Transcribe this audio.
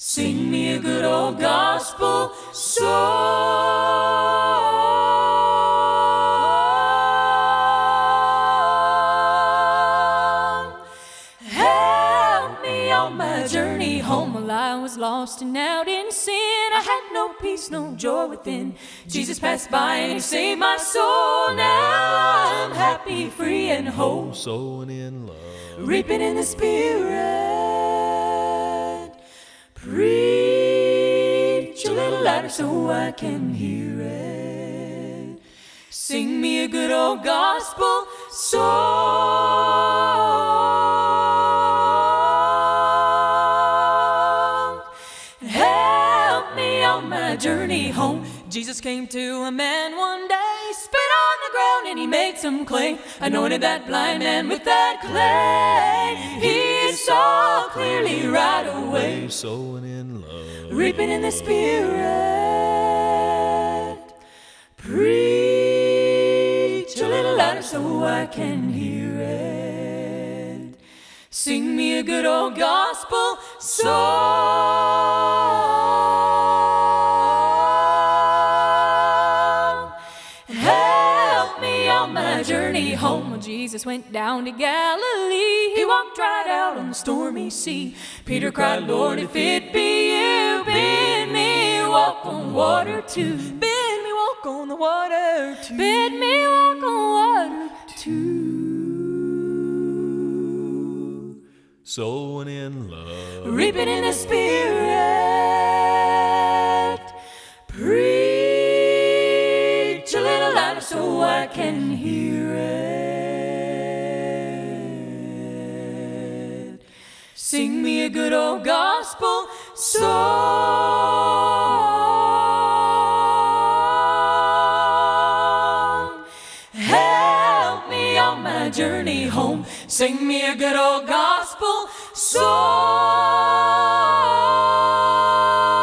Sing me a good old gospel song. Help me on my journey home. While I was lost and out in sin, I had no peace, no joy within. Jesus passed by and he saved my soul. Now I'm happy, free and whole, Sowing in love, reaping in the Spirit. Preach a little louder so I can hear it. Sing me a good old gospel song. Help me on my journey home. Jesus came to a man one day, spit on the ground and he made some clay. Anointed that blind man with that clay. He saw clearly right away. sowing in love, Reaping in the Spirit. Preach a little louder so I can hear it. Sing me a good old gospel song. Help me on my journey home. When Jesus went down to Galilee, he walked right out on the stormy sea. Peter cried, Lord, if it be you, bid me walk on water too. Bid me walk on the water too. Bid me walk on water too. sowing in love, Reaping in the Spirit. Preach a little louder so I can hear it. Sing me a good old gospel song. Help me on my journey home. Sing me a good old gospel song.